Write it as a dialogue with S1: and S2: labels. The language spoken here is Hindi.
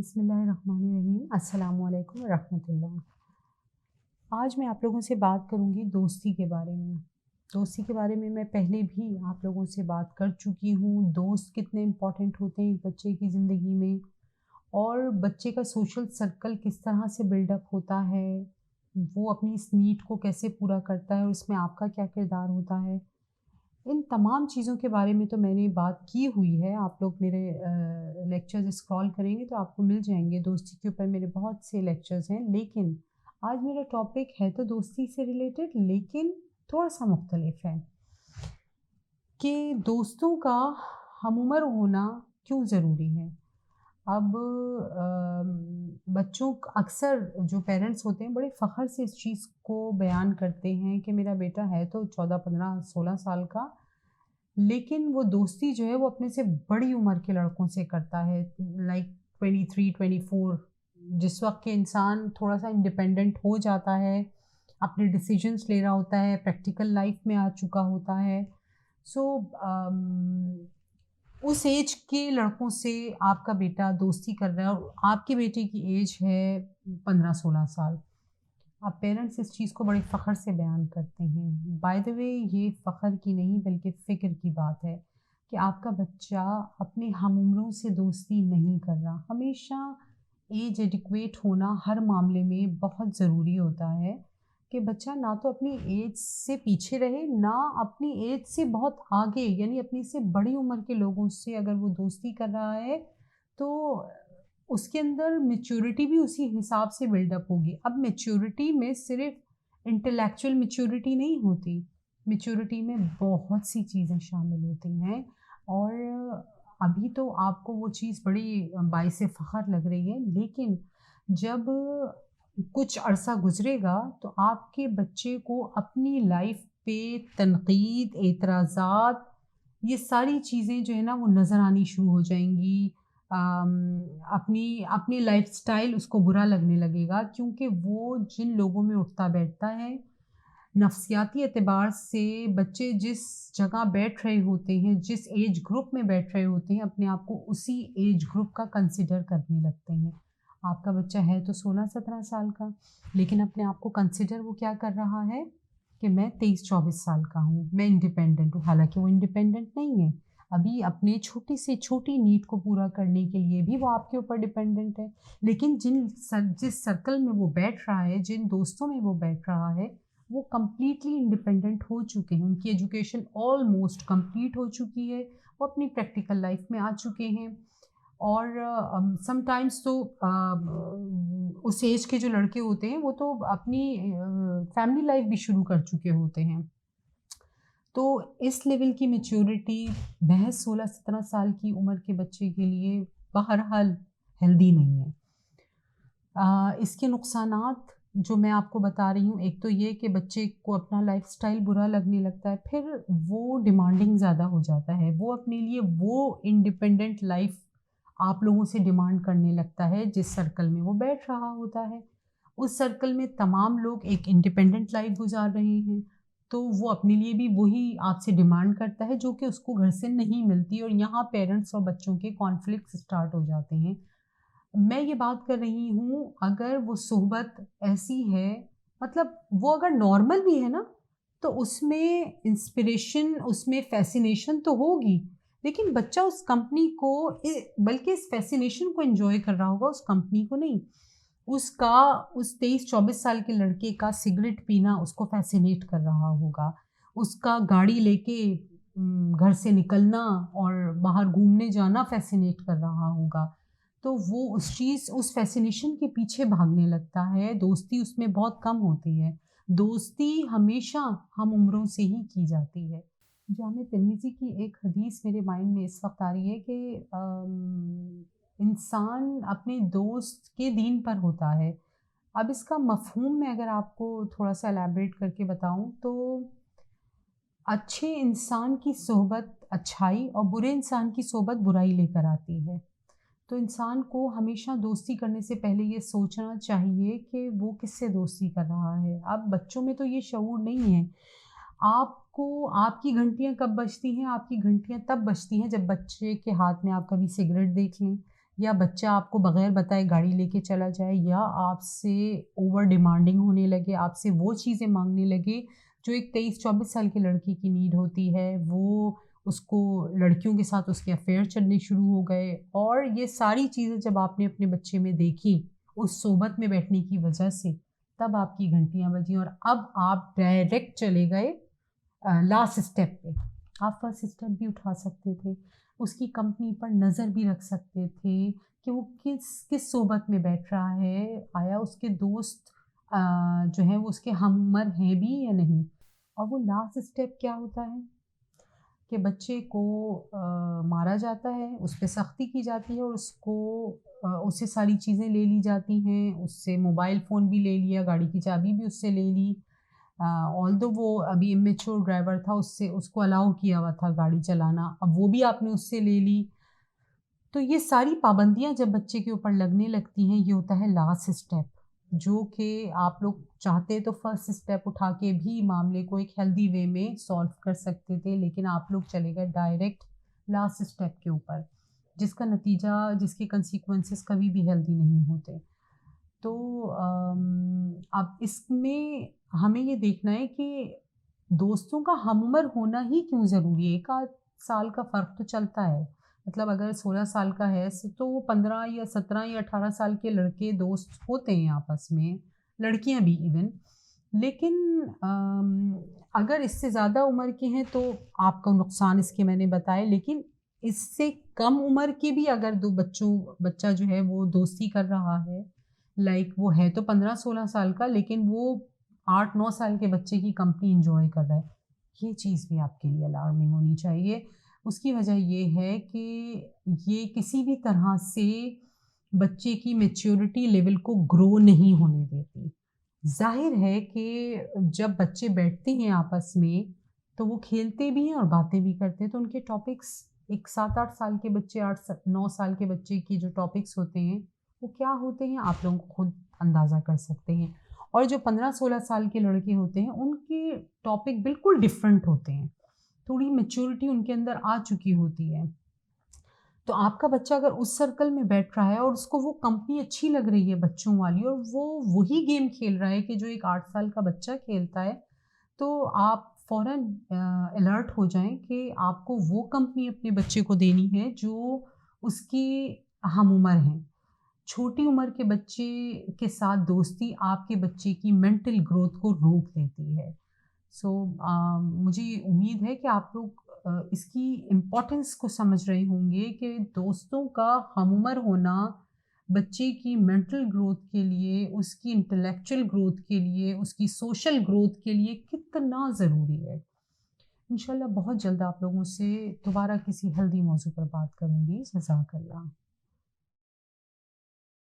S1: बिस्मिल्लाहिर्रहमानिर्रहीम। अस्सलामुअलैकुम रहमतुल्लाह। आज मैं आप लोगों से बात करूंगी दोस्ती के बारे में। दोस्ती के बारे में मैं पहले भी आप लोगों से बात कर चुकी हूँ। दोस्त कितने इम्पोर्टेंट होते हैं एक बच्चे की ज़िंदगी में, और बच्चे का सोशल सर्कल किस तरह से बिल्डअप होता है, वो अपनी इस नीड को कैसे पूरा करता है और इसमें आपका क्या किरदार होता है। इन तमाम चीज़ों के बारे में तो मैंने बात की हुई है। आप लोग मेरे लेक्चर्स स्क्रॉल करेंगे तो आपको मिल जाएंगे। दोस्ती के ऊपर मेरे बहुत से लेक्चर्स हैं, लेकिन आज मेरा टॉपिक है तो दोस्ती से रिलेटेड, लेकिन थोड़ा सा मुख्तलिफ है कि दोस्तों का हमउम्र होना क्यों ज़रूरी है। अब बच्चों अक्सर जो पेरेंट्स होते हैं बड़े फ़ख्र से इस चीज़ को बयान करते हैं कि मेरा बेटा है तो 14, 15, 16 साल का, लेकिन वो दोस्ती जो है वो अपने से बड़ी उम्र के लड़कों से करता है, लाइक 23, 24। जिस वक्त के इंसान थोड़ा सा इंडिपेंडेंट हो जाता है, अपने डिसीजंस ले रहा होता है, प्रैक्टिकल लाइफ में आ चुका होता है। सो उस एज के लड़कों से आपका बेटा दोस्ती कर रहा है और आपके बेटे की एज है 15-16 साल। अब पेरेंट्स इस चीज़ को बड़े फ़ख्र से बयान करते हैं। बाय द वे, ये फ़ख्र की नहीं बल्कि फ़िक्र की बात है कि आपका बच्चा अपने हमउम्रों से दोस्ती नहीं कर रहा। हमेशा एज एडिक्वेट होना हर मामले में बहुत ज़रूरी होता है कि बच्चा ना तो अपनी एज से पीछे रहे, ना अपनी एज से बहुत आगे, यानी अपनी से बड़ी उम्र के लोगों से अगर वो दोस्ती कर रहा है तो उसके अंदर मैच्योरिटी भी उसी हिसाब से बिल्डअप होगी। अब मैच्योरिटी में सिर्फ इंटेलेक्चुअल मैच्योरिटी नहीं होती, मैच्योरिटी में बहुत सी चीज़ें शामिल होती हैं, और अभी तो आपको वो चीज़ बड़ी बाइसे फ़ख्र लग रही है, लेकिन जब कुछ अरसा गुजरेगा तो आपके बच्चे को अपनी लाइफ पे तनकीद, एतराज़ात, ये सारी चीज़ें जो है ना वो नज़र आनी शुरू हो जाएंगी। अपनी अपनी लाइफ़स्टाइल उसको बुरा लगने लगेगा, क्योंकि वो जिन लोगों में उठता बैठता है, नफ़सियाती एतबार से बच्चे जिस जगह बैठ रहे होते हैं, जिस एज ग्रुप में बैठ रहे होते हैं, अपने आप को उसी एज ग्रुप का कंसिडर करने लगते हैं। आपका बच्चा है तो 16-17 साल का, लेकिन अपने आप को कंसिडर वो क्या कर रहा है कि मैं 23-24 साल का हूँ, मैं इंडिपेंडेंट हूँ। हालाँकि वो इंडिपेंडेंट नहीं है। अभी अपने छोटी से छोटी नीड को पूरा करने के लिए भी वो आपके ऊपर डिपेंडेंट है। लेकिन जिस सर्कल में वो बैठ रहा है, जिन दोस्तों में वो बैठ रहा है, वो कंप्लीटली इंडिपेंडेंट हो चुके हैं। उनकी एजुकेशन ऑलमोस्ट कंप्लीट हो चुकी है। वो अपनी प्रैक्टिकल लाइफ में आ चुके हैं, और समटाइम्स तो उस एज के जो लड़के होते हैं वो तो अपनी फैमिली लाइफ भी शुरू कर चुके होते हैं। तो इस लेवल की मैच्योरिटी महज 16-17 साल की उम्र के बच्चे के लिए बहरहाल हेल्दी नहीं है। इसके नुकसानात जो मैं आपको बता रही हूँ, एक तो ये कि बच्चे को अपना लाइफ़स्टाइल बुरा लगने लगता है, फिर वो डिमांडिंग ज़्यादा हो जाता है। वो अपने लिए वो इंडिपेंडेंट लाइफ़ आप लोगों से डिमांड करने लगता है जिस सर्कल में वो बैठ रहा होता है। उस सर्कल में तमाम लोग एक इंडिपेंडेंट लाइफ़ गुज़ार रहे हैं, तो वो अपने लिए भी वही आपसे डिमांड करता है जो कि उसको घर से नहीं मिलती, और यहाँ पेरेंट्स और बच्चों के कॉन्फ्लिक्ट्स स्टार्ट हो जाते हैं। मैं ये बात कर रही हूँ, अगर वो सोहबत ऐसी है, मतलब वो अगर नॉर्मल भी है ना, तो उसमें इंस्पिरेशन, उसमें फ़ैसिनेशन तो होगी, लेकिन बच्चा उस कंपनी को बल्कि इस फ़ैसिनेशन को एन्जॉय कर रहा होगा, उस कंपनी को नहीं। उसका उस 23-24 साल के लड़के का सिगरेट पीना उसको फ़ैसिनेट कर रहा होगा। उसका गाड़ी लेके घर से निकलना और बाहर घूमने जाना फ़ैसिनेट कर रहा होगा। तो वो उस चीज़, उस फ़ैसिनेशन के पीछे भागने लगता है। दोस्ती उसमें बहुत कम होती है। दोस्ती हमेशा हम उम्रों से ही की जाती है। जामे तिर्मिज़ी की एक हदीस मेरे माइंड में इस वक़्त आ रही है कि इंसान अपने दोस्त के दीन पर होता है। अब इसका मफ़हूम मैं अगर आपको थोड़ा-सा एलैबोरेट करके बताऊँ तो अच्छे इंसान की सोहबत अच्छाई और बुरे इंसान की सोहबत बुराई लेकर आती है। तो इंसान को हमेशा दोस्ती करने से पहले ये सोचना चाहिए कि वो किससे दोस्ती कर रहा है। अब बच्चों में तो ये शऊर नहीं है। आपको आपकी घंटियाँ कब बजती हैं? आपकी घंटियाँ तब बजती हैं जब बच्चे के हाथ में आप कभी सिगरेट देख लें, या बच्चा आपको बगैर बताए गाड़ी लेके चला जाए, या आपसे ओवर डिमांडिंग होने लगे, आपसे वो चीज़ें मांगने लगे जो एक 23-24 साल के लड़के की नीड होती है, वो उसको लड़कियों के साथ उसके अफेयर चलने शुरू हो गए। और ये सारी चीज़ें जब आपने अपने बच्चे में देखी उस सोबत में बैठने की वजह से, तब आपकी घंटियाँ बजीं और अब आप डायरेक्ट चले गए लास्ट स्टेप पे। आप फर्स्ट स्टेप भी उठा सकते थे, उसकी कंपनी पर नज़र भी रख सकते थे कि वो किस किस सोबत में बैठ रहा है, आया उसके दोस्त जो हैं वो उसके हमउम्र हैं भी या नहीं। और वो लास्ट स्टेप क्या होता है कि बच्चे को मारा जाता है, उस पे सख्ती की जाती है और उससे सारी चीज़ें ले ली जाती हैं, उससे मोबाइल फ़ोन भी ले लिया, गाड़ी की चाबी भी उससे ले ली। ऑल्दो वो अभी इमैच्योर ड्राइवर था, उससे उसको अलाउ किया हुआ था गाड़ी चलाना, अब वो भी आपने उससे ले ली। तो ये सारी पाबंदियाँ जब बच्चे के ऊपर लगने लगती हैं, ये होता है लास्ट स्टेप, जो कि आप लोग चाहते तो फर्स्ट स्टेप उठा के भी मामले को एक हेल्दी वे में सॉल्व कर सकते थे, लेकिन आप लोग चले गए डायरेक्ट लास्ट स्टेप के ऊपर, जिसका नतीजा, जिसके कंसीक्वेंसेस कभी भी हेल्दी नहीं होते। तो अब इसमें हमें ये देखना है कि दोस्तों का हमउम्र होना ही क्यों ज़रूरी है? 1 आध साल का फ़र्क तो चलता है। मतलब अगर 16 साल का है तो वो 15 या 17 या 18 साल के लड़के दोस्त होते हैं आपस में, लड़कियाँ भी इवन। लेकिन अगर इससे ज़्यादा उम्र के हैं तो आपका नुकसान इसके मैंने बताए, लेकिन इससे कम उम्र के भी अगर 2 बच्चा जो है वो दोस्ती कर रहा है, लाइक वो है तो 15-16 साल का, लेकिन वो 8-9 साल के बच्चे की कंपनी एन्जॉय कर रहा है। ये चीज़ भी आपके लिए अलार्मिंग होनी चाहिए। उसकी वजह ये है कि ये किसी भी तरह से बच्चे की मैच्योरिटी लेवल को ग्रो नहीं होने देती। ज़ाहिर है कि जब बच्चे बैठते हैं आपस में, तो वो खेलते भी हैं और बातें भी करते हैं, तो उनके टॉपिक्स एक 7-8 साल के बच्चे, 8-9 साल के बच्चे की जो टॉपिक्स होते हैं, वो क्या होते हैं आप लोग खुद अंदाज़ा कर सकते हैं। और जो 15-16 साल के लड़के होते हैं, उनके टॉपिक बिल्कुल डिफरेंट होते हैं। थोड़ी मैच्योरिटी उनके अंदर आ चुकी होती है। तो आपका बच्चा अगर उस सर्कल में बैठ रहा है और उसको वो कंपनी अच्छी लग रही है बच्चों वाली, और वो वही गेम खेल रहा है कि जो एक 8 साल का बच्चा खेलता है, तो आप फ़ौरन अलर्ट हो जाएँ कि आपको वो कंपनी अपने बच्चे को देनी है जो उसकी हम-उम्र है। छोटी उम्र के बच्चे के साथ दोस्ती आपके बच्चे की मेंटल ग्रोथ को रोक देती है। सो मुझे उम्मीद है कि आप लोग इसकी इम्पोर्टेंस को समझ रहे होंगे कि दोस्तों का हमउम्र होना बच्चे की मेंटल ग्रोथ के लिए, उसकी इंटेलेक्चुअल ग्रोथ के लिए, उसकी सोशल ग्रोथ के लिए कितना ज़रूरी है। इंशाल्लाह बहुत जल्द आप लोगों से दोबारा किसी हेल्दी मौज़ू पर बात करूँगी। जज़ाकल्लाह।